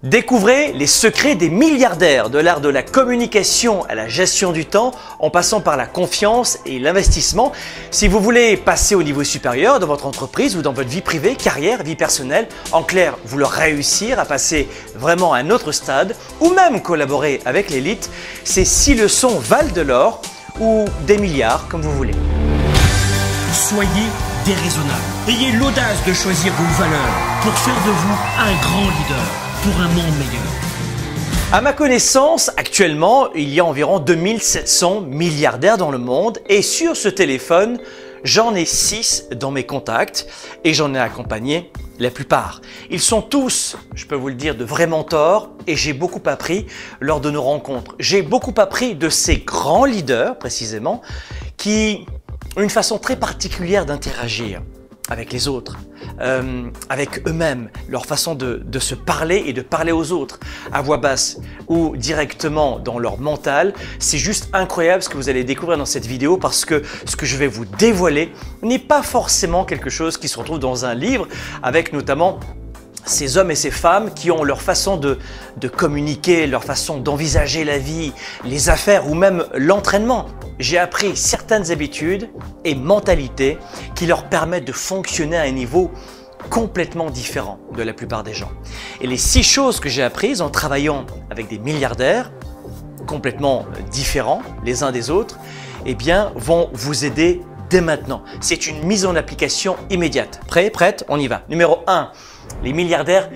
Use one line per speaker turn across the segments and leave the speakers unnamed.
Découvrez les secrets des milliardaires, de l'art de la communication à la gestion du temps, en passant par la confiance et l'investissement. Si vous voulez passer au niveau supérieur dans votre entreprise ou dans votre vie privée, carrière, vie personnelle, en clair, vouloir réussir à passer vraiment à un autre stade ou même collaborer avec l'élite, ces 6 leçons valent de l'or ou des milliards, comme vous voulez.
Soyez déraisonnable. Ayez l'audace de choisir vos valeurs pour faire de vous un grand leader pour un monde meilleur.
À ma connaissance, actuellement, il y a environ 2700 milliardaires dans le monde et sur ce téléphone, j'en ai 6 dans mes contacts et j'en ai accompagné la plupart. Ils sont tous, je peux vous le dire, de vrais mentors et j'ai beaucoup appris lors de nos rencontres. J'ai beaucoup appris de ces grands leaders, précisément, qui ont une façon très particulière d'interagir avec les autres, avec eux-mêmes, leur façon de se parler et de parler aux autres à voix basse ou directement dans leur mental. C'est juste incroyable ce que vous allez découvrir dans cette vidéo parce que ce que je vais vous dévoiler n'est pas forcément quelque chose qui se retrouve dans un livre avec notamment ces hommes et ces femmes qui ont leur façon de communiquer, leur façon d'envisager la vie, les affaires ou même l'entraînement. J'ai appris certaines habitudes et mentalités qui leur permettent de fonctionner à un niveau complètement différent de la plupart des gens. Et les 6 choses que j'ai apprises en travaillant avec des milliardaires complètement différents les uns des autres, eh bien, vont vous aider dès maintenant. C'est une mise en application immédiate. Prêt? Prête? On y va. Numéro 1. Les milliardaires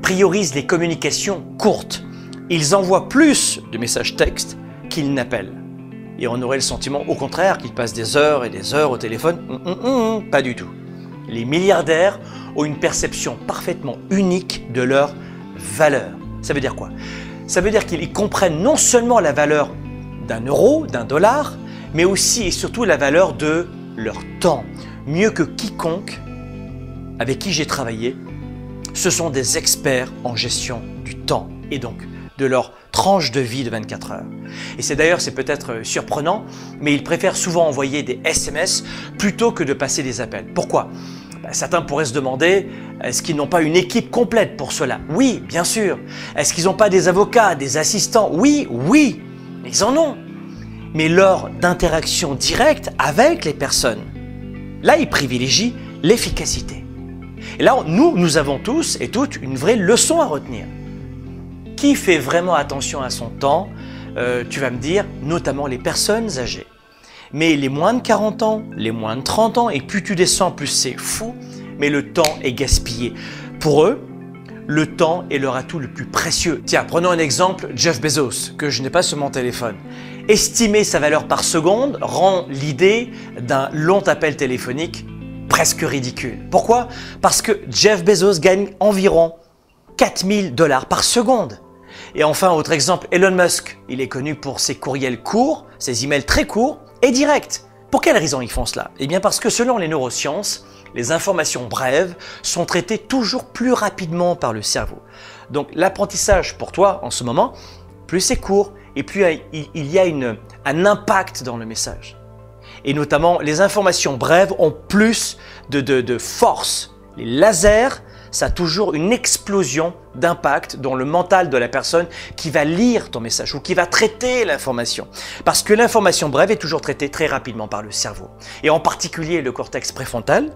priorisent les communications courtes. Ils envoient plus de messages textes qu'ils n'appellent. Et on aurait le sentiment, au contraire, qu'ils passent des heures et des heures au téléphone. Pas du tout. Les milliardaires ont une perception parfaitement unique de leur valeur. Ça veut dire quoi? Ça veut dire qu'ils comprennent non seulement la valeur d'un euro, d'un dollar, mais aussi et surtout la valeur de leur temps. Mieux que quiconque avec qui j'ai travaillé, ce sont des experts en gestion du temps et donc de leur tranche de vie de 24 heures. Et c'est d'ailleurs, c'est peut-être surprenant, mais ils préfèrent souvent envoyer des SMS plutôt que de passer des appels. Pourquoi? Certains pourraient se demander, est-ce qu'ils n'ont pas une équipe complète pour cela? Oui, bien sûr. Est-ce qu'ils n'ont pas des avocats, des assistants? Oui, ils en ont. Mais lors d'interactions directes avec les personnes, là, ils privilégient l'efficacité. Et là, nous avons tous et toutes une vraie leçon à retenir. Qui fait vraiment attention à son temps? Tu vas me dire, notamment les personnes âgées. Mais les moins de 40 ans, les moins de 30 ans, et plus tu descends, plus c'est fou, mais le temps est gaspillé. Pour eux, le temps est leur atout le plus précieux. Tiens, prenons un exemple, Jeff Bezos, que je n'ai pas sur mon téléphone. Estimer sa valeur par seconde rend l'idée d'un long appel téléphonique presque ridicule. Pourquoi? Parce que Jeff Bezos gagne environ 4000 $ par seconde. Et enfin, autre exemple, Elon Musk. Il est connu pour ses courriels courts, ses emails très courts et directs. Pour quelle raison ils font cela? Eh bien parce que selon les neurosciences, les informations brèves sont traitées toujours plus rapidement par le cerveau. Donc l'apprentissage pour toi en ce moment, plus c'est court et plus il y a un impact dans le message. Et notamment, les informations brèves ont plus de force. Les lasers, ça a toujours une explosion d'impact dans le mental de la personne qui va lire ton message ou qui va traiter l'information. Parce que l'information brève est toujours traitée très rapidement par le cerveau. Et en particulier le cortex préfrontal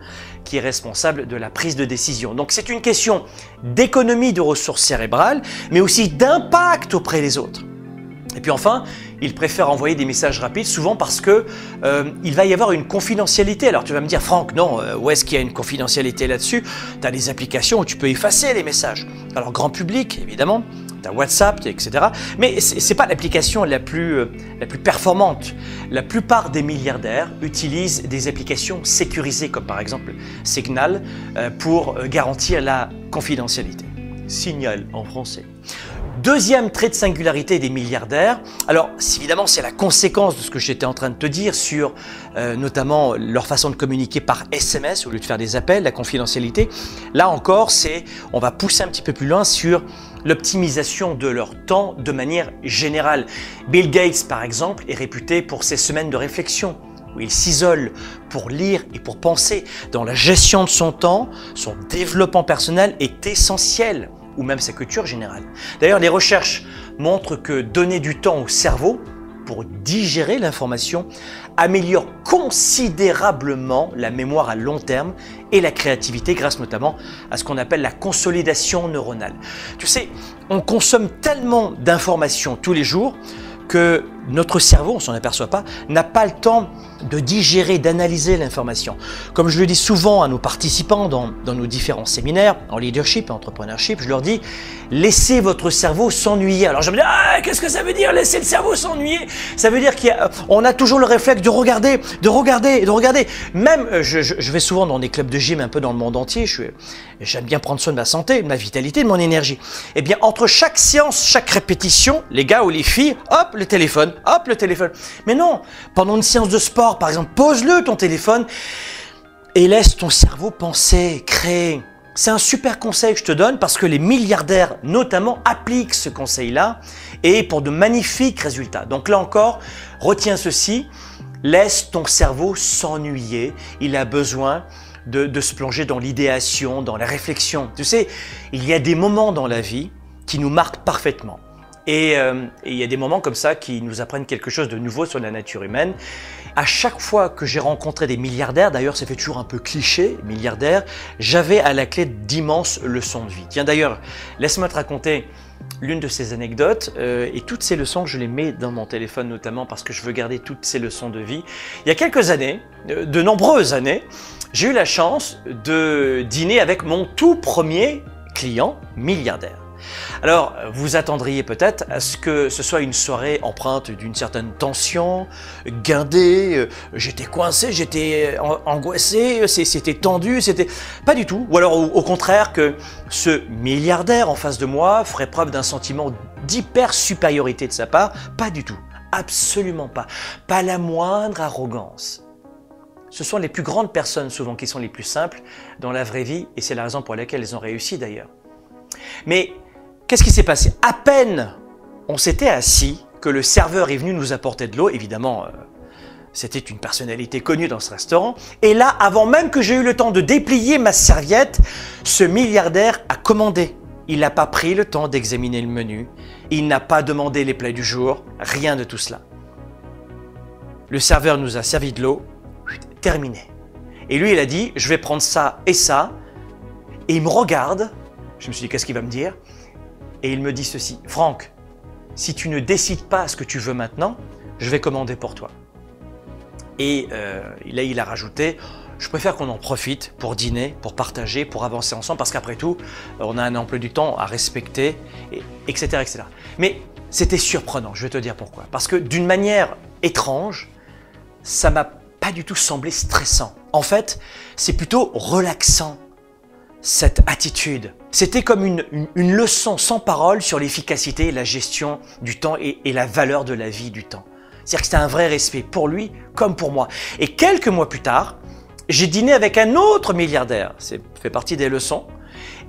qui est responsable de la prise de décision. Donc c'est une question d'économie de ressources cérébrales, mais aussi d'impact auprès des autres. Et puis enfin, ils préfèrent envoyer des messages rapides souvent parce que il va y avoir une confidentialité. Alors tu vas me dire, Franck, non, où est-ce qu'il y a une confidentialité là-dessus? Tu as des applications où tu peux effacer les messages. Alors grand public, évidemment, tu as WhatsApp, etc. Mais ce n'est pas l'application la plus performante. La plupart des milliardaires utilisent des applications sécurisées comme par exemple Signal pour garantir la confidentialité. Signal en français. Deuxième trait de singularité des milliardaires, alors évidemment c'est la conséquence de ce que j'étais en train de te dire sur notamment leur façon de communiquer par SMS au lieu de faire des appels, la confidentialité. Là encore, on va pousser un petit peu plus loin sur l'optimisation de leur temps de manière générale. Bill Gates par exemple est réputé pour ses semaines de réflexion où il s'isole pour lire et pour penser. Dans la gestion de son temps, son développement personnel est essentiel. ou même sa culture générale. D'ailleurs, les recherches montrent que donner du temps au cerveau pour digérer l'information améliore considérablement la mémoire à long terme et la créativité grâce notamment à ce qu'on appelle la consolidation neuronale. Tu sais, on consomme tellement d'informations tous les jours que notre cerveau, on ne s'en aperçoit pas, n'a pas le temps de digérer, d'analyser l'information. Comme je le dis souvent à nos participants dans nos différents séminaires, en leadership et entrepreneurship, je leur dis, laissez votre cerveau s'ennuyer. Alors je me dis, ah, qu'est-ce que ça veut dire, laisser le cerveau s'ennuyer? Ça veut dire qu'on a toujours le réflexe de regarder, de regarder, de regarder. Même, je vais souvent dans des clubs de gym un peu dans le monde entier, j'aime bien prendre soin de ma santé, de ma vitalité, de mon énergie. Eh bien, entre chaque séance, chaque répétition, les gars ou les filles, hop, le téléphone, hop, le téléphone. Mais non, pendant une séance de sport, par exemple, pose-le ton téléphone et laisse ton cerveau penser, créer. C'est un super conseil que je te donne parce que les milliardaires notamment appliquent ce conseil-là et pour de magnifiques résultats. Donc là encore, retiens ceci, laisse ton cerveau s'ennuyer. Il a besoin de se plonger dans l'idéation, dans la réflexion. Tu sais, il y a des moments dans la vie qui nous marquent parfaitement. Et il y a des moments comme ça qui nous apprennent quelque chose de nouveau sur la nature humaine. À chaque fois que j'ai rencontré des milliardaires, d'ailleurs ça fait toujours un peu cliché, milliardaires, j'avais à la clé d'immenses leçons de vie. Tiens d'ailleurs, laisse-moi te raconter l'une de ces anecdotes et toutes ces leçons, je les mets dans mon téléphone notamment parce que je veux garder toutes ces leçons de vie. Il y a quelques années, de nombreuses années, j'ai eu la chance de dîner avec mon tout premier client milliardaire. Alors, vous attendriez peut-être à ce que ce soit une soirée empreinte d'une certaine tension, guindée, j'étais coincé, j'étais angoissé, c'était tendu, c'était... Pas du tout. Ou alors au contraire que ce milliardaire en face de moi ferait preuve d'un sentiment d'hyper-supériorité de sa part. Pas du tout. Absolument pas. Pas la moindre arrogance. Ce sont les plus grandes personnes souvent qui sont les plus simples dans la vraie vie et c'est la raison pour laquelle elles ont réussi d'ailleurs. Mais qu'est-ce qui s'est passé? À peine on s'était assis que le serveur est venu nous apporter de l'eau. Évidemment, c'était une personnalité connue dans ce restaurant. Et là, avant même que j'ai eu le temps de déplier ma serviette, ce milliardaire a commandé. Il n'a pas pris le temps d'examiner le menu. Il n'a pas demandé les plats du jour. Rien de tout cela. Le serveur nous a servi de l'eau. Terminé. Et lui, il a dit, je vais prendre ça et ça. Et il me regarde. Je me suis dit, qu'est-ce qu'il va me dire? Et il me dit ceci, Franck, si tu ne décides pas ce que tu veux maintenant, je vais commander pour toi. Et là, il a rajouté, je préfère qu'on en profite pour dîner, pour partager, pour avancer ensemble, parce qu'après tout, on a un emploi du temps à respecter, etc., etc. Mais c'était surprenant, je vais te dire pourquoi. Parce que d'une manière étrange, ça m'a pas du tout semblé stressant. En fait, c'est plutôt relaxant. Cette attitude. C'était comme une leçon sans parole sur l'efficacité et la gestion du temps et la valeur de la vie du temps. C'est-à-dire que c'était un vrai respect pour lui comme pour moi. Et quelques mois plus tard, j'ai dîné avec un autre milliardaire. Ça fait partie des leçons.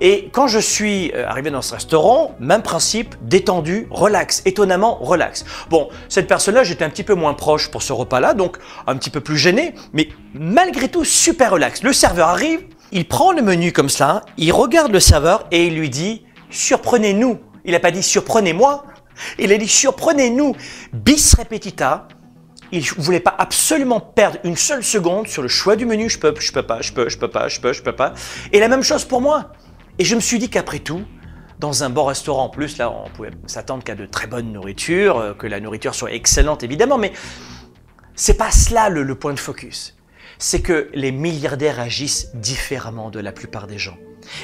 Et quand je suis arrivé dans ce restaurant, même principe, détendu, relax, étonnamment relax. Bon, cette personne-là, j'étais un petit peu moins proche pour ce repas-là, donc un petit peu plus gêné, mais malgré tout super relax. Le serveur arrive, il prend le menu comme cela, il regarde le serveur et il lui dit « Surprenez-nous ». Il n'a pas dit « Surprenez-moi ». Il a dit « Surprenez-nous ». Bis repetita. Il ne voulait pas absolument perdre une seule seconde sur le choix du menu. Je peux pas. Et la même chose pour moi. Et je me suis dit qu'après tout, dans un bon restaurant en plus, là, on pouvait s'attendre qu'à de très bonnes nourritures, que la nourriture soit excellente évidemment, mais c'est pas cela le point de focus. C'est que les milliardaires agissent différemment de la plupart des gens.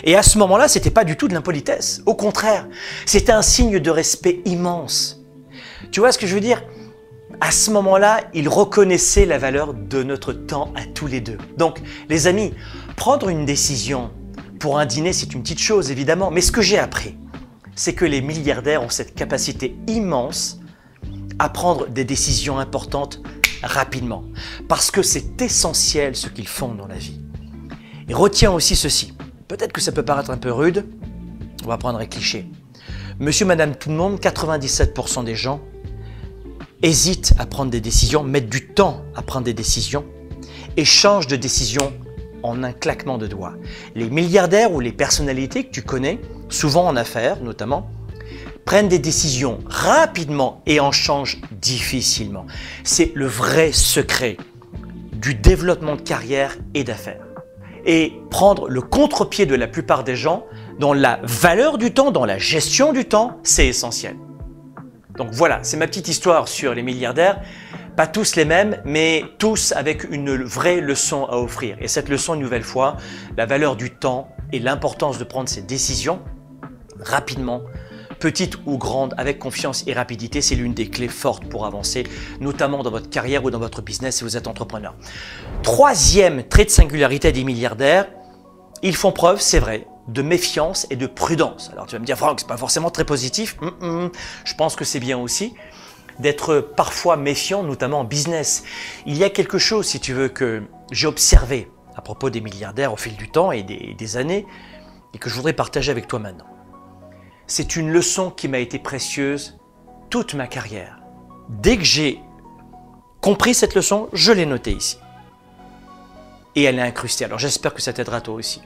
Et à ce moment-là, c'était pas du tout de l'impolitesse. Au contraire, c'était un signe de respect immense. Tu vois ce que je veux dire? À ce moment-là, ils reconnaissaient la valeur de notre temps à tous les deux. Donc, les amis, prendre une décision pour un dîner, c'est une petite chose évidemment. Mais ce que j'ai appris, c'est que les milliardaires ont cette capacité immense à prendre des décisions importantes rapidement, parce que c'est essentiel ce qu'ils font dans la vie. Et retiens aussi ceci, peut-être que ça peut paraître un peu rude, on va prendre un cliché. Monsieur, madame, tout le monde, 97% des gens hésitent à prendre des décisions, mettent du temps à prendre des décisions et changent de décision en un claquement de doigts. Les milliardaires ou les personnalités que tu connais, souvent en affaires notamment, prennent des décisions rapidement et en changent difficilement. C'est le vrai secret du développement de carrière et d'affaires. Et prendre le contre-pied de la plupart des gens dans la valeur du temps, dans la gestion du temps, c'est essentiel. Donc voilà, c'est ma petite histoire sur les milliardaires. Pas tous les mêmes, mais tous avec une vraie leçon à offrir. Et cette leçon, une nouvelle fois, la valeur du temps et l'importance de prendre ses décisions rapidement, petites ou grandes, avec confiance et rapidité, c'est l'une des clés fortes pour avancer, notamment dans votre carrière ou dans votre business si vous êtes entrepreneur. Troisième trait de singularité des milliardaires, ils font preuve, c'est vrai, de méfiance et de prudence. Alors tu vas me dire, Franck, c'est pas forcément très positif. Je pense que c'est bien aussi d'être parfois méfiant, notamment en business. Il y a quelque chose, si tu veux, que j'ai observé à propos des milliardaires au fil du temps et des années et que je voudrais partager avec toi maintenant. C'est une leçon qui m'a été précieuse toute ma carrière. Dès que j'ai compris cette leçon, je l'ai notée ici. Et elle est incrustée. Alors j'espère que ça t'aidera toi aussi.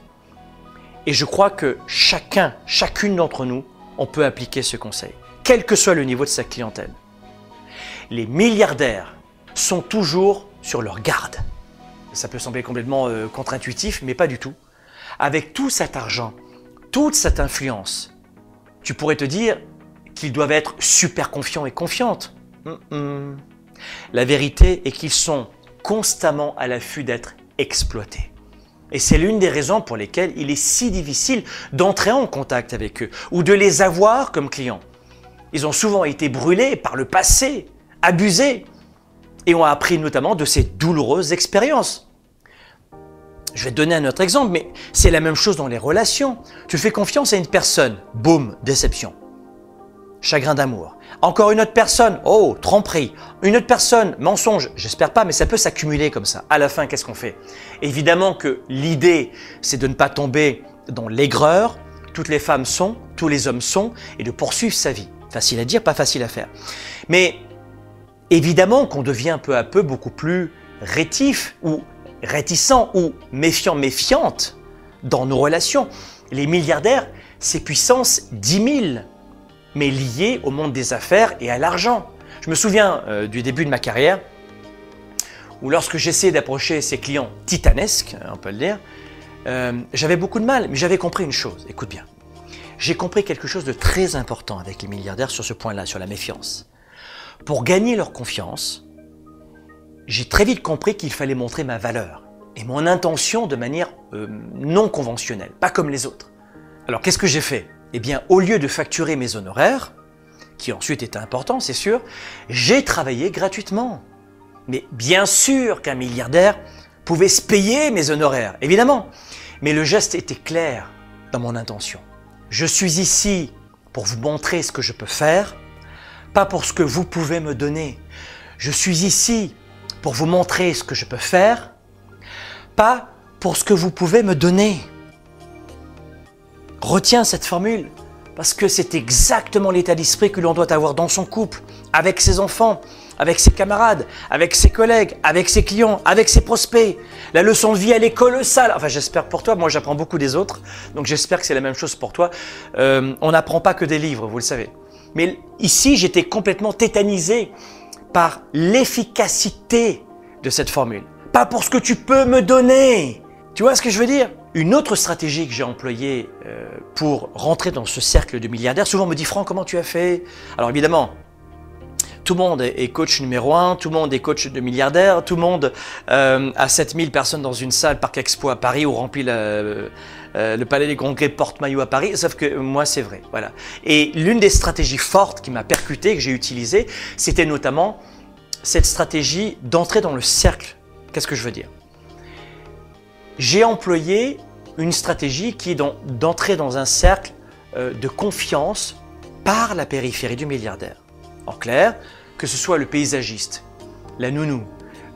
Et je crois que chacune d'entre nous, on peut appliquer ce conseil, quel que soit le niveau de sa clientèle. Les milliardaires sont toujours sur leur garde. Ça peut sembler complètement contre-intuitif, mais pas du tout. Avec tout cet argent, toute cette influence, tu pourrais te dire qu'ils doivent être super confiants et confiantes. La vérité est qu'ils sont constamment à l'affût d'être exploités. Et c'est l'une des raisons pour lesquelles il est si difficile d'entrer en contact avec eux ou de les avoir comme clients. Ils ont souvent été brûlés par le passé, abusés et ont appris notamment de ces douloureuses expériences. Je vais te donner un autre exemple, mais c'est la même chose dans les relations. Tu fais confiance à une personne, boum, déception. Chagrin d'amour. Encore une autre personne, oh, tromperie. Une autre personne, mensonge. J'espère pas, mais ça peut s'accumuler comme ça. À la fin, qu'est-ce qu'on fait? Évidemment que l'idée, c'est de ne pas tomber dans l'aigreur. Toutes les femmes sont, tous les hommes sont, et de poursuivre sa vie. Facile à dire, pas facile à faire. Mais évidemment qu'on devient peu à peu beaucoup plus rétif ou réticent ou méfiant, méfiante dans nos relations. Les milliardaires, c'est puissance 10 000, mais liées au monde des affaires et à l'argent. Je me souviens du début de ma carrière où lorsque j'essayais d'approcher ces clients titanesques, on peut le dire, j'avais beaucoup de mal, mais j'avais compris une chose, écoute bien. J'ai compris quelque chose de très important avec les milliardaires sur ce point-là, sur la méfiance. Pour gagner leur confiance, j'ai très vite compris qu'il fallait montrer ma valeur et mon intention de manière non conventionnelle, pas comme les autres. Alors qu'est-ce que j'ai fait? Eh bien, au lieu de facturer mes honoraires, qui ensuite étaient importants, c'est sûr, j'ai travaillé gratuitement. Mais bien sûr qu'un milliardaire pouvait se payer mes honoraires, évidemment. Mais le geste était clair dans mon intention. Je suis ici pour vous montrer ce que je peux faire, pas pour ce que vous pouvez me donner. Je suis ici pour vous montrer ce que je peux faire, pas pour ce que vous pouvez me donner. Retiens cette formule, parce que c'est exactement l'état d'esprit que l'on doit avoir dans son couple, avec ses enfants, avec ses camarades, avec ses collègues, avec ses clients, avec ses prospects. La leçon de vie, elle est colossale. Enfin, j'espère pour toi, moi j'apprends beaucoup des autres, donc j'espère que c'est la même chose pour toi. On n'apprend pas que des livres, vous le savez. Mais ici, j'étais complètement tétanisé par l'efficacité de cette formule. Pas pour ce que tu peux me donner. Tu vois ce que je veux dire? Une autre stratégie que j'ai employée pour rentrer dans ce cercle de milliardaires, souvent on me dit « Franck, comment tu as fait ?» Alors évidemment, tout le monde est coach numéro 1, tout le monde est coach de milliardaires, tout le monde a 7000 personnes dans une salle Parc Expo à Paris ou remplit le Palais des Congrès Porte-Maillot à Paris, sauf que moi c'est vrai. Voilà. Et l'une des stratégies fortes qui m'a percuté, que j'ai utilisée, c'était notamment cette stratégie d'entrer dans le cercle. Qu'est-ce que je veux dire? J'ai employé une stratégie qui est d'entrer dans un cercle de confiance par la périphérie du milliardaire. En clair, que ce soit le paysagiste, la nounou,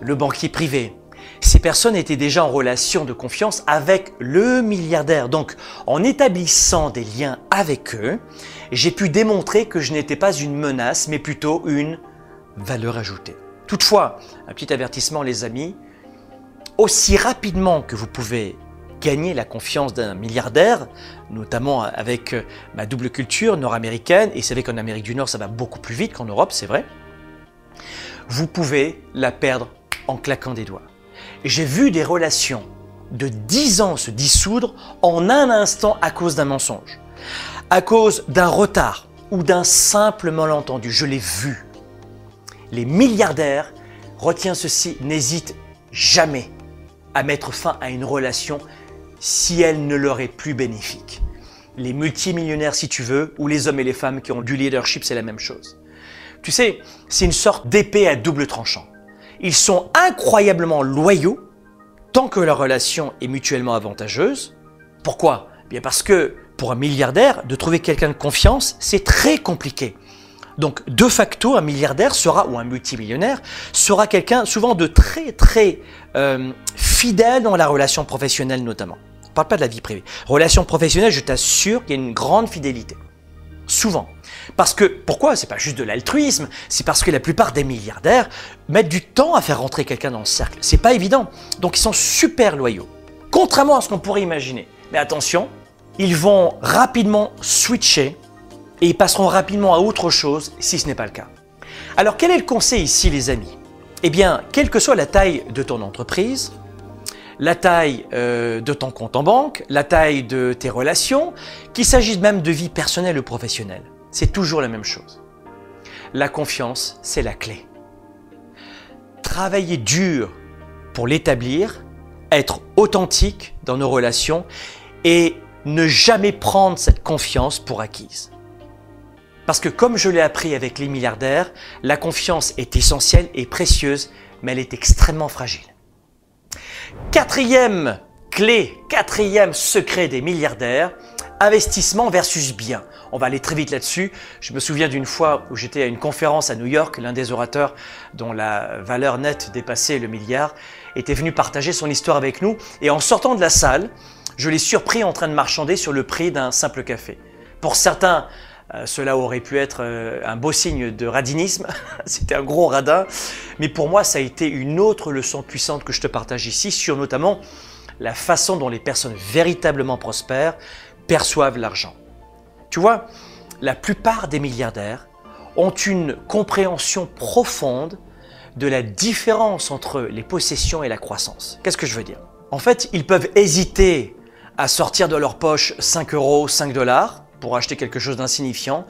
le banquier privé, ces personnes étaient déjà en relation de confiance avec le milliardaire. Donc, en établissant des liens avec eux, j'ai pu démontrer que je n'étais pas une menace, mais plutôt une valeur ajoutée. Toutefois, un petit avertissement les amis, aussi rapidement que vous pouvez gagner la confiance d'un milliardaire, notamment avec ma double culture nord-américaine, et c'est vrai qu'en Amérique du Nord, ça va beaucoup plus vite qu'en Europe, c'est vrai, vous pouvez la perdre en claquant des doigts. J'ai vu des relations de 10 ans se dissoudre en un instant à cause d'un mensonge, à cause d'un retard ou d'un simple malentendu. Je l'ai vu. Les milliardaires, retiens ceci, n'hésitent jamais à mettre fin à une relation si elle ne leur est plus bénéfique. Les multimillionnaires, si tu veux, ou les hommes et les femmes qui ont du leadership, c'est la même chose. Tu sais, c'est une sorte d'épée à double tranchant. Ils sont incroyablement loyaux tant que leur relation est mutuellement avantageuse. Pourquoi? Bien parce que pour un milliardaire, de trouver quelqu'un de confiance, c'est très compliqué. Donc, de facto, un milliardaire sera, ou un multimillionnaire, sera quelqu'un souvent de très fidèle dans la relation professionnelle notamment. On ne parle pas de la vie privée. Relation professionnelle, je t'assure qu'il y a une grande fidélité. Souvent. Parce que, pourquoi? C'est pas juste de l'altruisme, c'est parce que la plupart des milliardaires mettent du temps à faire rentrer quelqu'un dans le cercle. C'est pas évident. Donc ils sont super loyaux. Contrairement à ce qu'on pourrait imaginer. Mais attention, ils vont rapidement switcher et ils passeront rapidement à autre chose si ce n'est pas le cas. Alors quel est le conseil ici les amis? Eh bien, quelle que soit la taille de ton entreprise, la taille de ton compte en banque, la taille de tes relations, qu'il s'agisse même de vie personnelle ou professionnelle, c'est toujours la même chose. La confiance, c'est la clé. Travailler dur pour l'établir, être authentique dans nos relations et ne jamais prendre cette confiance pour acquise. Parce que comme je l'ai appris avec les milliardaires, la confiance est essentielle et précieuse, mais elle est extrêmement fragile. Quatrième clé, quatrième secret des milliardaires, investissement versus bien. On va aller très vite là-dessus. Je me souviens d'une fois où j'étais à une conférence à New York, l'un des orateurs dont la valeur nette dépassait le milliard était venu partager son histoire avec nous et en sortant de la salle, je l'ai surpris en train de marchander sur le prix d'un simple café. Pour certains, cela aurait pu être un beau signe de radinisme, c'était un gros radin, mais pour moi ça a été une autre leçon puissante que je te partage ici sur notamment la façon dont les personnes véritablement prospères perçoivent l'argent. Tu vois, la plupart des milliardaires ont une compréhension profonde de la différence entre les possessions et la croissance. Qu'est-ce que je veux dire? En fait, ils peuvent hésiter à sortir de leur poche 5 euros, 5 dollars pour acheter quelque chose d'insignifiant,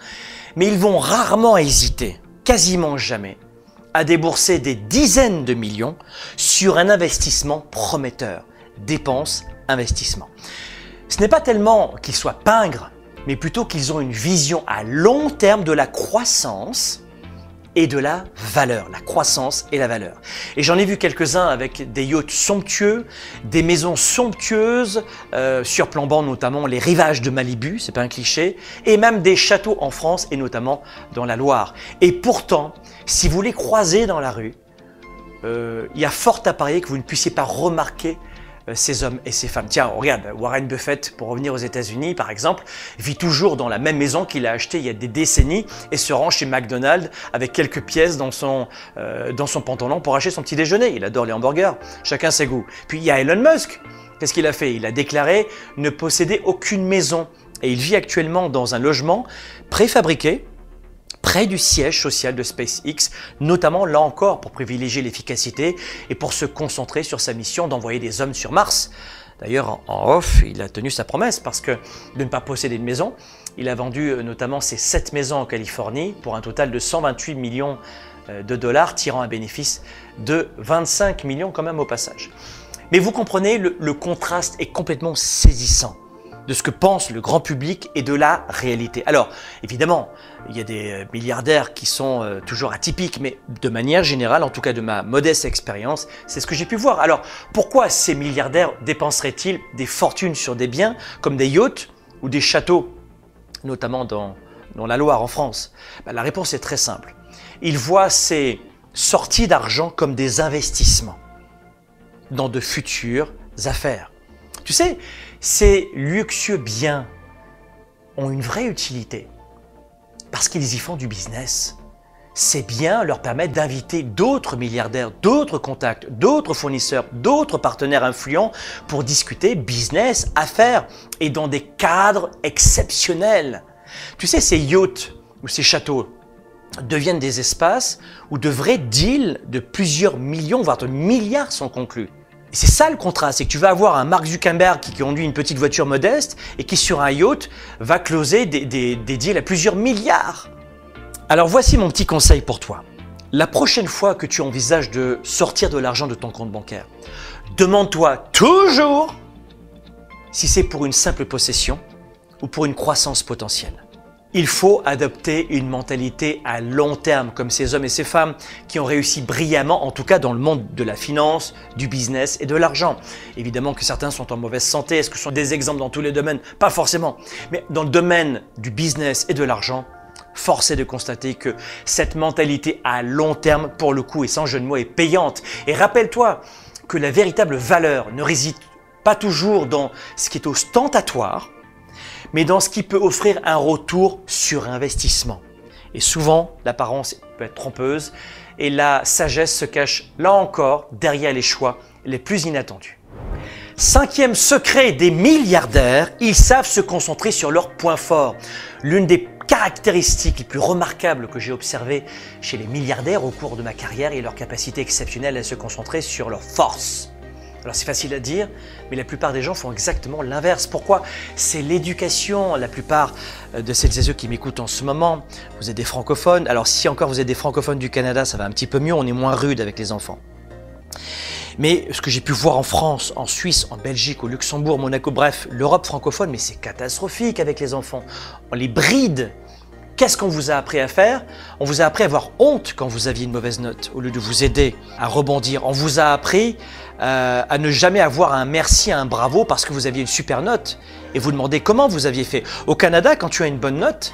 mais ils vont rarement hésiter, quasiment jamais, à débourser des dizaines de millions sur un investissement prometteur. Dépenses, investissement. Ce n'est pas tellement qu'ils soient pingres, mais plutôt qu'ils ont une vision à long terme de la croissance et de la valeur, la croissance et la valeur. Et j'en ai vu quelques-uns avec des yachts somptueux, des maisons somptueuses, surplombant notamment les rivages de Malibu, c'est pas un cliché, et même des châteaux en France et notamment dans la Loire. Et pourtant, si vous les croisez dans la rue, il y a fort à parier que vous ne puissiez pas remarquer ces hommes et ces femmes. Tiens, regarde, Warren Buffett, pour revenir aux États-Unis par exemple, vit toujours dans la même maison qu'il a achetée il y a des décennies et se rend chez McDonald's avec quelques pièces dans son pantalon pour acheter son petit déjeuner. Il adore les hamburgers, chacun ses goûts. Puis il y a Elon Musk. Qu'est-ce qu'il a fait? Il a déclaré ne posséder aucune maison et il vit actuellement dans un logement préfabriqué près du siège social de SpaceX, notamment là encore pour privilégier l'efficacité et pour se concentrer sur sa mission d'envoyer des hommes sur Mars. D'ailleurs, en off, il a tenu sa promesse parce que de ne pas posséder de maison, il a vendu notamment ses 7 maisons en Californie pour un total de 128 millions de dollars, tirant un bénéfice de 25 millions quand même au passage. Mais vous comprenez, le contraste est complètement saisissant de ce que pense le grand public et de la réalité. Alors, évidemment, il y a des milliardaires qui sont toujours atypiques, mais de manière générale, en tout cas de ma modeste expérience, c'est ce que j'ai pu voir. Alors, pourquoi ces milliardaires dépenseraient-ils des fortunes sur des biens comme des yachts ou des châteaux, notamment dans la Loire en France? La réponse est très simple. Ils voient ces sorties d'argent comme des investissements dans de futures affaires. Tu sais, ces luxueux biens ont une vraie utilité parce qu'ils y font du business. ces biens leur permettent d'inviter d'autres milliardaires, d'autres contacts, d'autres fournisseurs, d'autres partenaires influents pour discuter business, affaires et dans des cadres exceptionnels. Tu sais, ces yachts ou ces châteaux deviennent des espaces où de vrais deals de plusieurs millions, voire de milliards sont conclus. Et c'est ça le contrat, c'est que tu vas avoir un Mark Zuckerberg qui conduit une petite voiture modeste et qui sur un yacht va closer des deals à plusieurs milliards. Alors voici mon petit conseil pour toi. La prochaine fois que tu envisages de sortir de l'argent de ton compte bancaire, demande-toi toujours si c'est pour une simple possession ou pour une croissance potentielle. Il faut adopter une mentalité à long terme, comme ces hommes et ces femmes qui ont réussi brillamment, en tout cas dans le monde de la finance, du business et de l'argent. Évidemment que certains sont en mauvaise santé. Est-ce que ce sont des exemples dans tous les domaines? Pas forcément. Mais dans le domaine du business et de l'argent, force est de constater que cette mentalité à long terme, pour le coup et sans jeu de mots, est payante. Et rappelle-toi que la véritable valeur ne réside pas toujours dans ce qui est ostentatoire, mais dans ce qui peut offrir un retour sur investissement. Et souvent, l'apparence peut être trompeuse et la sagesse se cache là encore derrière les choix les plus inattendus. Cinquième secret des milliardaires, ils savent se concentrer sur leurs points forts. L'une des caractéristiques les plus remarquables que j'ai observées chez les milliardaires au cours de ma carrière est leur capacité exceptionnelle à se concentrer sur leurs forces. Alors c'est facile à dire, mais la plupart des gens font exactement l'inverse. Pourquoi? C'est l'éducation. La plupart de celles et ceux qui m'écoutent en ce moment, vous êtes des francophones. Alors si encore vous êtes des francophones du Canada, ça va un petit peu mieux, on est moins rude avec les enfants. Mais ce que j'ai pu voir en France, en Suisse, en Belgique, au Luxembourg, Monaco, bref, l'Europe francophone, mais c'est catastrophique avec les enfants. On les bride. Qu'est-ce qu'on vous a appris à faire? On vous a appris à avoir honte quand vous aviez une mauvaise note, au lieu de vous aider à rebondir. On vous a appris à ne jamais avoir un merci, un bravo parce que vous aviez une super note et vous demandez comment vous aviez fait. Au Canada, quand tu as une bonne note,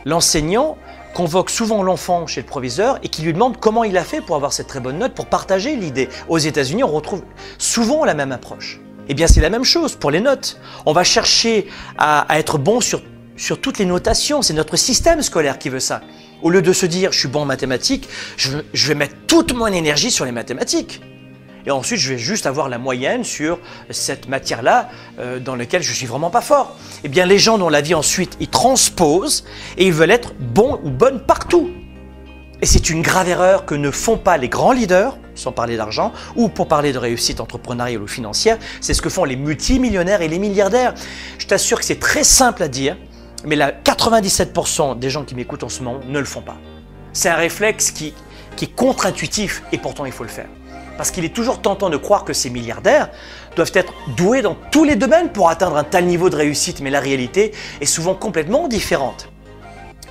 l'enseignant convoque souvent l'enfant chez le proviseur et qui lui demande comment il a fait pour avoir cette très bonne note, pour partager l'idée. Aux États-Unis, on retrouve souvent la même approche. Eh bien, c'est la même chose pour les notes. On va chercher à être bon sur toutes les notations. C'est notre système scolaire qui veut ça. Au lieu de se dire « je suis bon en mathématiques », je vais mettre toute mon énergie sur les mathématiques. Et ensuite, je vais juste avoir la moyenne sur cette matière-là dans laquelle je suis vraiment pas fort. Eh bien, les gens dans la vie ensuite, ils transposent et ils veulent être bons ou bonnes partout. Et c'est une grave erreur que ne font pas les grands leaders, sans parler d'argent, ou pour parler de réussite entrepreneuriale ou financière, c'est ce que font les multimillionnaires et les milliardaires. Je t'assure que c'est très simple à dire, mais 97% des gens qui m'écoutent en ce moment ne le font pas. C'est un réflexe qui est contre-intuitif et pourtant il faut le faire. Parce qu'il est toujours tentant de croire que ces milliardaires doivent être doués dans tous les domaines pour atteindre un tel niveau de réussite, mais la réalité est souvent complètement différente.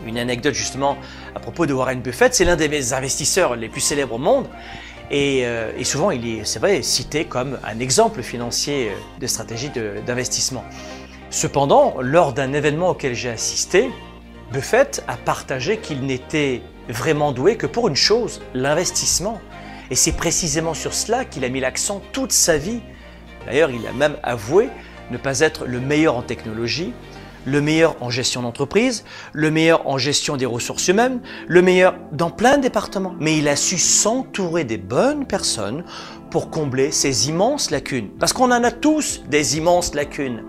Une anecdote justement à propos de Warren Buffett, c'est l'un des investisseurs les plus célèbres au monde et souvent il est, c'est vrai, cité comme un exemple financier de stratégie d'investissement. Cependant, lors d'un événement auquel j'ai assisté, Buffett a partagé qu'il n'était vraiment doué que pour une chose, l'investissement. Et c'est précisément sur cela qu'il a mis l'accent toute sa vie. D'ailleurs, il a même avoué ne pas être le meilleur en technologie, le meilleur en gestion d'entreprise, le meilleur en gestion des ressources humaines, le meilleur dans plein de départements. Mais il a su s'entourer des bonnes personnes pour combler ces immenses lacunes. Parce qu'on en a tous des immenses lacunes.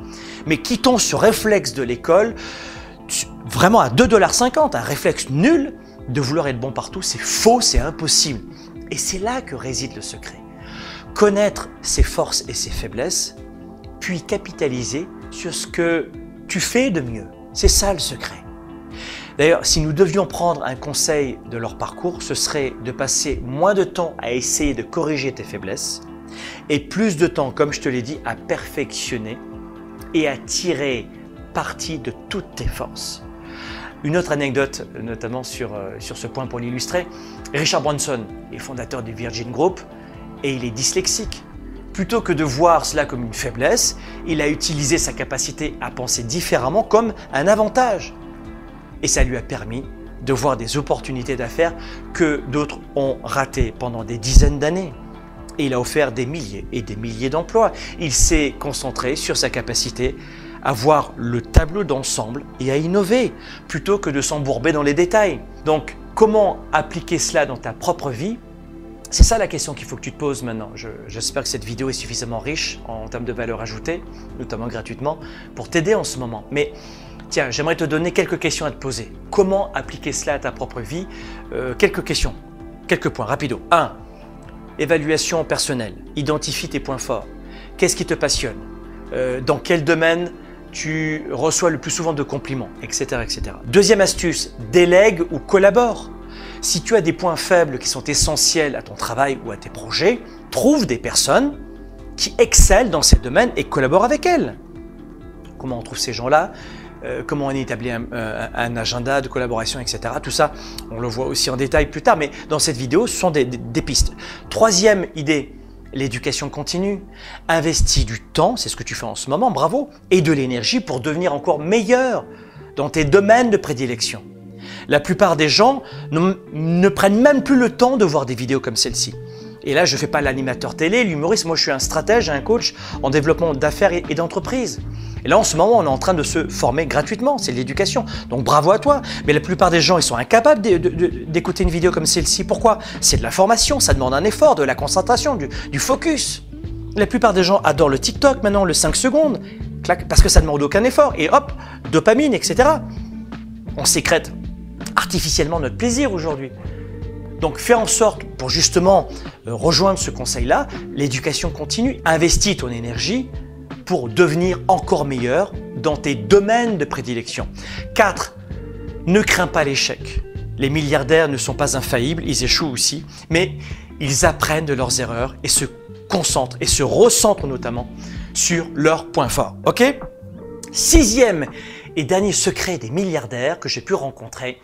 Mais quittons ce réflexe de l'école, vraiment à 2,50 $, un réflexe nul de vouloir être bon partout, c'est faux, c'est impossible. Et c'est là que réside le secret. Connaître ses forces et ses faiblesses, puis capitaliser sur ce que tu fais de mieux. C'est ça le secret. D'ailleurs, si nous devions prendre un conseil de leur parcours, ce serait de passer moins de temps à essayer de corriger tes faiblesses et plus de temps, comme je te l'ai dit, à perfectionner et à tirer parti de toutes tes forces. Une autre anecdote, notamment sur ce point pour l'illustrer, Richard Branson est fondateur du Virgin Group et il est dyslexique. Plutôt que de voir cela comme une faiblesse, il a utilisé sa capacité à penser différemment comme un avantage. Et ça lui a permis de voir des opportunités d'affaires que d'autres ont ratées pendant des dizaines d'années. Et il a offert des milliers et des milliers d'emplois. Il s'est concentré sur sa capacité à voir le tableau d'ensemble et à innover, plutôt que de s'embourber dans les détails. Donc, comment appliquer cela dans ta propre vie? C'est ça la question qu'il faut que tu te poses maintenant. J'espère que cette vidéo est suffisamment riche en termes de valeur ajoutée, notamment gratuitement, pour t'aider en ce moment. Mais tiens, j'aimerais te donner quelques questions à te poser. Comment appliquer cela à ta propre vie? Quelques questions, quelques points, rapido. 1. Évaluation personnelle. Identifie tes points forts. Qu'est-ce qui te passionne? Dans quel domaine tu reçois le plus souvent de compliments, etc., etc. Deuxième astuce, délègue ou collabore. Si tu as des points faibles qui sont essentiels à ton travail ou à tes projets, trouve des personnes qui excellent dans ces domaines et collabore avec elles. Comment on trouve ces gens-là? Comment on établit un agenda de collaboration, etc. Tout ça, on le voit aussi en détail plus tard, mais dans cette vidéo, ce sont des pistes. Troisième idée, l'éducation continue. Investis du temps, c'est ce que tu fais en ce moment, bravo, et de l'énergie pour devenir encore meilleur dans tes domaines de prédilection. La plupart des gens ne prennent même plus le temps de voir des vidéos comme celle-ci. Et là, je ne fais pas l'animateur télé, l'humoriste, moi je suis un stratège, un coach en développement d'affaires et d'entreprise. Et là, en ce moment, on est en train de se former gratuitement, c'est de l'éducation. Donc bravo à toi. Mais la plupart des gens, ils sont incapables d'écouter une vidéo comme celle-ci. Pourquoi? C'est de la formation, ça demande un effort, de la concentration, du focus. La plupart des gens adorent le TikTok maintenant, le 5 secondes, parce que ça ne demande aucun effort. Et hop, dopamine, etc. On sécrète artificiellement notre plaisir aujourd'hui. Donc fais en sorte, pour justement rejoindre ce conseil-là, l'éducation continue, investis ton énergie pour devenir encore meilleur dans tes domaines de prédilection. 4. Ne crains pas l'échec. Les milliardaires ne sont pas infaillibles, ils échouent aussi, mais ils apprennent de leurs erreurs et se concentrent et se recentrent notamment sur leurs points forts. Ok? 6e et dernier secret des milliardaires que j'ai pu rencontrer,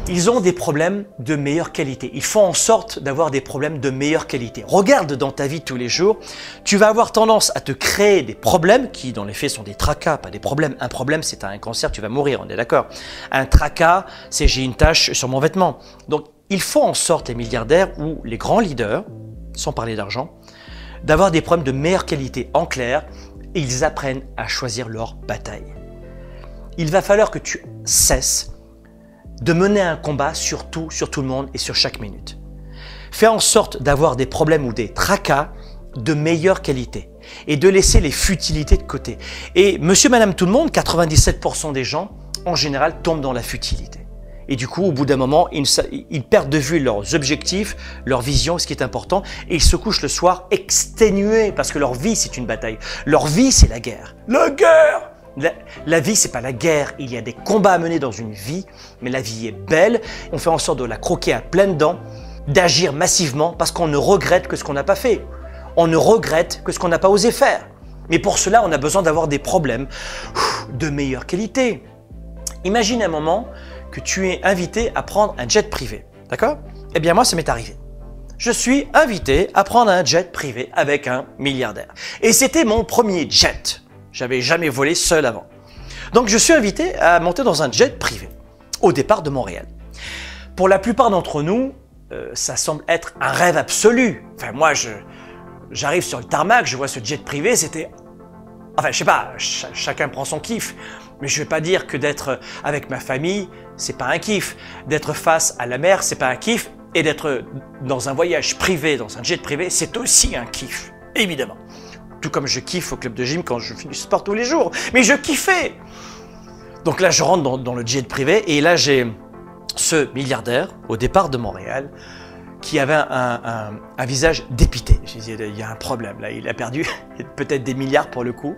ils ont des problèmes de meilleure qualité. Ils font en sorte d'avoir des problèmes de meilleure qualité. Regarde dans ta vie tous les jours, tu vas avoir tendance à te créer des problèmes qui dans les faits sont des tracas, pas des problèmes. Un problème, c'est un cancer, tu vas mourir, on est d'accord. Un tracas, c'est j'ai une tache sur mon vêtement. Donc ils font en sorte, les milliardaires ou les grands leaders, sans parler d'argent, d'avoir des problèmes de meilleure qualité. En clair, ils apprennent à choisir leur bataille. Il va falloir que tu cesses de mener un combat sur tout le monde et sur chaque minute. Fais en sorte d'avoir des problèmes ou des tracas de meilleure qualité et de laisser les futilités de côté. Et monsieur, madame, tout le monde, 97% des gens, en général, tombent dans la futilité. Et du coup, au bout d'un moment, ils perdent de vue leurs objectifs, leur vision, ce qui est important, et ils se couchent le soir exténués parce que leur vie, c'est une bataille. Leur vie, c'est la guerre. La guerre! La vie, c'est pas la guerre. Il y a des combats à mener dans une vie, mais la vie est belle. On fait en sorte de la croquer à pleines dents, d'agir massivement parce qu'on ne regrette que ce qu'on n'a pas fait. On ne regrette que ce qu'on n'a pas osé faire. Mais pour cela, on a besoin d'avoir des problèmes de meilleure qualité. Imagine un moment que tu es invité à prendre un jet privé. D'accord? Eh bien, moi, ça m'est arrivé. Je suis invité à prendre un jet privé avec un milliardaire. Et c'était mon premier jet. J'avais jamais volé seul avant. Donc je suis invité à monter dans un jet privé au départ de Montréal. Pour la plupart d'entre nous, ça semble être un rêve absolu. Enfin moi, j'arrive sur le tarmac, je vois ce jet privé, c'était... Enfin je sais pas, chacun prend son kiff. Mais je vais pas dire que d'être avec ma famille, c'est pas un kiff. D'être face à la mer, c'est pas un kiff. Et d'être dans un voyage privé, dans un jet privé, c'est aussi un kiff, évidemment. Tout comme je kiffe au club de gym quand je fais du sport tous les jours. Mais je kiffais! Donc là, je rentre dans le jet privé et là, j'ai ce milliardaire, au départ de Montréal, qui avait un visage dépité. Je disais, il y a un problème là, il a perdu peut-être des milliards pour le coup.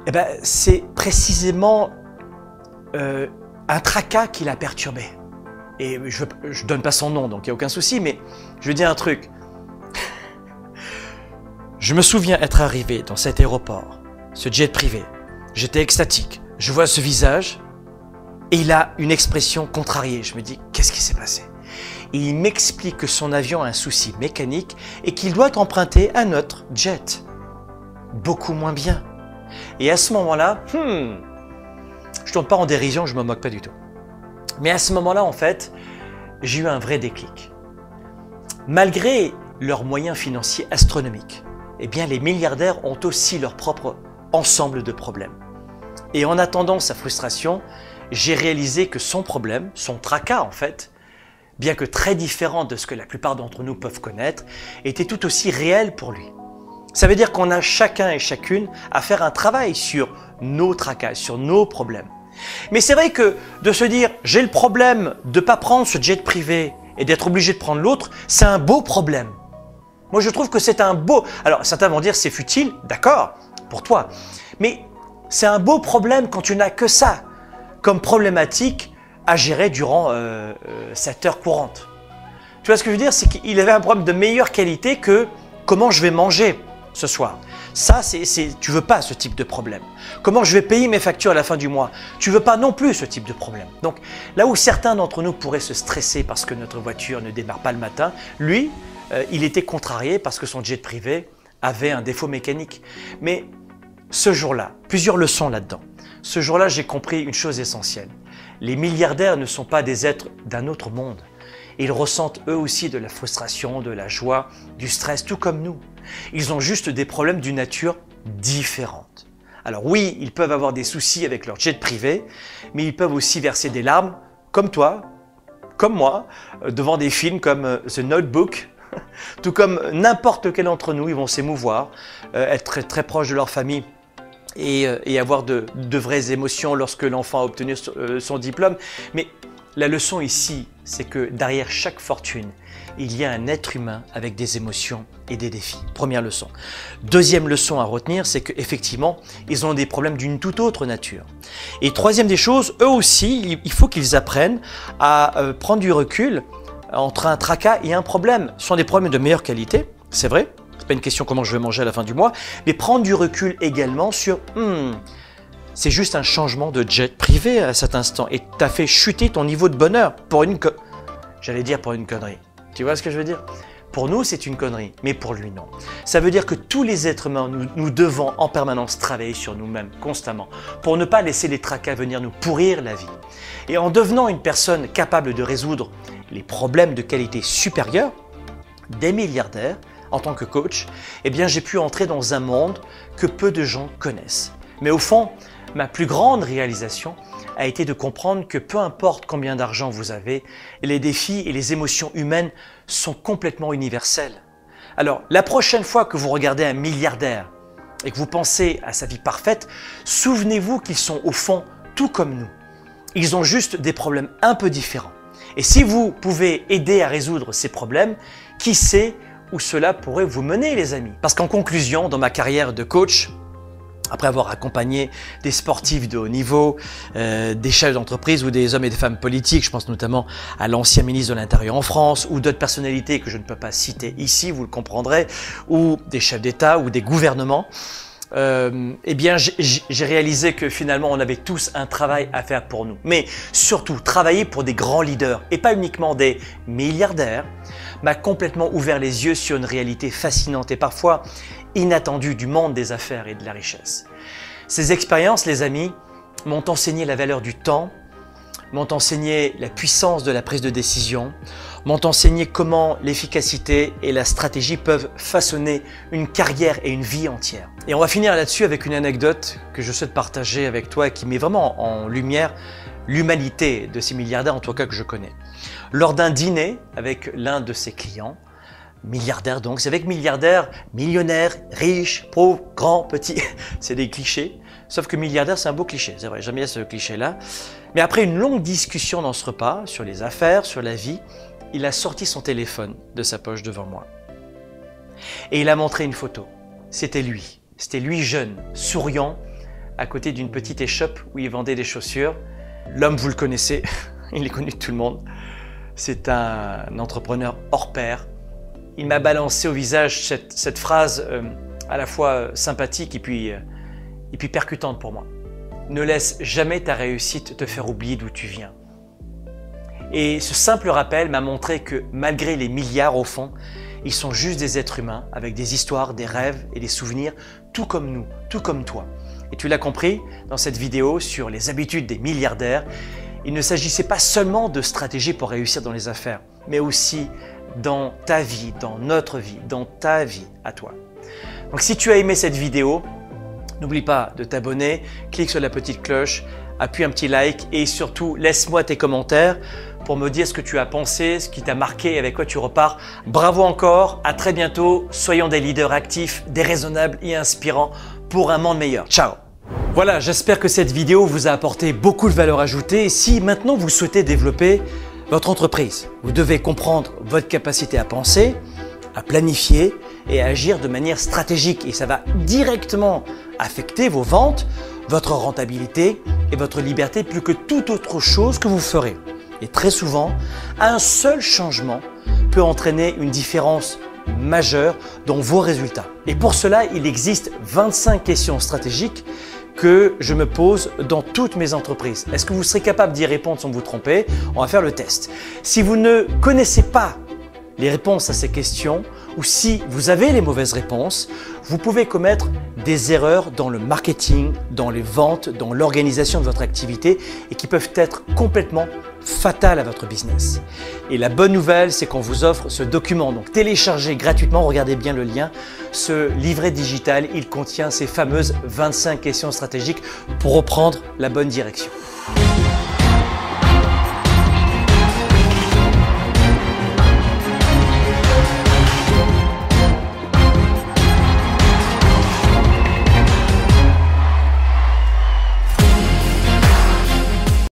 Eh ben, c'est précisément un tracas qui l'a perturbé. Et je ne donne pas son nom, donc il n'y a aucun souci, mais je veux dire un truc. Je me souviens être arrivé dans cet aéroport, ce jet privé. J'étais extatique. Je vois ce visage et il a une expression contrariée. Je me dis, qu'est-ce qui s'est passé? Et il m'explique que son avion a un souci mécanique et qu'il doit emprunter un autre jet. Beaucoup moins bien. Et à ce moment-là, je ne tourne pas en dérision, je ne me moque pas du tout. Mais à ce moment-là, en fait, j'ai eu un vrai déclic. Malgré leurs moyens financiers astronomiques, eh bien, les milliardaires ont aussi leur propre ensemble de problèmes. Et en attendant sa frustration, j'ai réalisé que son problème, son tracas en fait, bien que très différent de ce que la plupart d'entre nous peuvent connaître, était tout aussi réel pour lui. Ça veut dire qu'on a chacun et chacune à faire un travail sur nos tracas, sur nos problèmes. Mais c'est vrai que de se dire « j'ai le problème de ne pas prendre ce jet privé et d'être obligé de prendre l'autre », c'est un beau problème. Moi je trouve que c'est un beau… Alors certains vont dire c'est futile, d'accord, pour toi. Mais c'est un beau problème quand tu n'as que ça comme problématique à gérer durant cette heure courante. Tu vois ce que je veux dire? C'est qu'il avait un problème de meilleure qualité que comment je vais manger ce soir. Ça, tu veux pas ce type de problème. Comment je vais payer mes factures à la fin du mois? Tu veux pas non plus ce type de problème. Donc là où certains d'entre nous pourraient se stresser parce que notre voiture ne démarre pas le matin, lui, il était contrarié parce que son jet privé avait un défaut mécanique. Mais ce jour-là, plusieurs leçons là-dedans. Ce jour-là, j'ai compris une chose essentielle. Les milliardaires ne sont pas des êtres d'un autre monde. Ils ressentent eux aussi de la frustration, de la joie, du stress, tout comme nous. Ils ont juste des problèmes d'une nature différente. Alors oui, ils peuvent avoir des soucis avec leur jet privé, mais ils peuvent aussi verser des larmes, comme toi, comme moi, devant des films comme The Notebook. Tout comme n'importe quel d'entre nous, ils vont s'émouvoir, être très, très proches de leur famille et avoir de vraies émotions lorsque l'enfant a obtenu son diplôme. Mais la leçon ici, c'est que derrière chaque fortune, il y a un être humain avec des émotions et des défis. Première leçon. Deuxième leçon à retenir, c'est qu'effectivement, ils ont des problèmes d'une toute autre nature. Et troisième des choses, eux aussi, il faut qu'ils apprennent à prendre du recul entre un tracas et un problème. Ce sont des problèmes de meilleure qualité, c'est vrai. Ce n'est pas une question comment je vais manger à la fin du mois, mais prendre du recul également sur c'est juste un changement de jet privé à cet instant et tu as fait chuter ton niveau de bonheur pour une connerie. Tu vois ce que je veux dire? Pour nous, c'est une connerie, mais pour lui, non. Ça veut dire que tous les êtres humains, nous devons en permanence travailler sur nous-mêmes, constamment, pour ne pas laisser les tracas venir nous pourrir la vie. Et en devenant une personne capable de résoudre les problèmes de qualité supérieure des milliardaires, en tant que coach, eh bien, j'ai pu entrer dans un monde que peu de gens connaissent. Mais au fond, ma plus grande réalisation a été de comprendre que peu importe combien d'argent vous avez, les défis et les émotions humaines sont complètement universels. Alors, la prochaine fois que vous regardez un milliardaire et que vous pensez à sa vie parfaite, souvenez-vous qu'ils sont au fond tout comme nous. Ils ont juste des problèmes un peu différents. Et si vous pouvez aider à résoudre ces problèmes, qui sait où cela pourrait vous mener, les amis? Parce qu'en conclusion, dans ma carrière de coach, après avoir accompagné des sportifs de haut niveau, des chefs d'entreprise ou des hommes et des femmes politiques, je pense notamment à l'ancien ministre de l'Intérieur en France ou d'autres personnalités que je ne peux pas citer ici, vous le comprendrez, ou des chefs d'État ou des gouvernements, eh bien j'ai réalisé que finalement on avait tous un travail à faire pour nous. Mais surtout, travailler pour des grands leaders et pas uniquement des milliardaires m'a complètement ouvert les yeux sur une réalité fascinante et parfois inattendue du monde des affaires et de la richesse. Ces expériences, les amis, m'ont enseigné la valeur du temps, m'ont enseigné la puissance de la prise de décision, m'ont enseigné comment l'efficacité et la stratégie peuvent façonner une carrière et une vie entière. Et on va finir là-dessus avec une anecdote que je souhaite partager avec toi et qui met vraiment en lumière l'humanité de ces milliardaires, en tout cas que je connais. Lors d'un dîner avec l'un de ses clients, milliardaire donc, c'est avec milliardaire, millionnaire, riche, pauvre, grand, petit, c'est des clichés. Sauf que milliardaire, c'est un beau cliché, c'est vrai, j'aime bien ce cliché-là. Mais après une longue discussion dans ce repas, sur les affaires, sur la vie, il a sorti son téléphone de sa poche devant moi. Et il a montré une photo. C'était lui jeune, souriant, à côté d'une petite échoppe où il vendait des chaussures. L'homme, vous le connaissez, il est connu de tout le monde. C'est un entrepreneur hors pair. Il m'a balancé au visage cette phrase à la fois sympathique et puis percutante pour moi. Ne laisse jamais ta réussite te faire oublier d'où tu viens. Et ce simple rappel m'a montré que malgré les milliards au fond, ils sont juste des êtres humains avec des histoires, des rêves et des souvenirs, tout comme nous, tout comme toi. Et tu l'as compris dans cette vidéo sur les habitudes des milliardaires, il ne s'agissait pas seulement de stratégie pour réussir dans les affaires, mais aussi dans ta vie, dans notre vie, dans ta vie à toi. Donc si tu as aimé cette vidéo, n'oublie pas de t'abonner, clique sur la petite cloche, appuie un petit like et surtout laisse-moi tes commentaires pour me dire ce que tu as pensé, ce qui t'a marqué et avec quoi tu repars. Bravo encore, à très bientôt. Soyons des leaders actifs, déraisonnables et inspirants pour un monde meilleur. Ciao! Voilà, j'espère que cette vidéo vous a apporté beaucoup de valeur ajoutée. Et si maintenant vous souhaitez développer votre entreprise, vous devez comprendre votre capacité à penser, à planifier et à agir de manière stratégique. Et ça va directement affecter vos ventes, votre rentabilité et votre liberté plus que toute autre chose que vous ferez. Et très souvent, un seul changement peut entraîner une différence majeure dans vos résultats. Et pour cela, il existe 25 questions stratégiques que je me pose dans toutes mes entreprises. Est-ce que vous serez capable d'y répondre sans vous tromper? On va faire le test. Si vous ne connaissez pas les réponses à ces questions ou si vous avez les mauvaises réponses, vous pouvez commettre des erreurs dans le marketing, dans les ventes, dans l'organisation de votre activité et qui peuvent être complètement fatales à votre business. Et la bonne nouvelle, c'est qu'on vous offre ce document. Donc téléchargez gratuitement, regardez bien le lien, ce livret digital, il contient ces fameuses 25 questions stratégiques pour reprendre la bonne direction.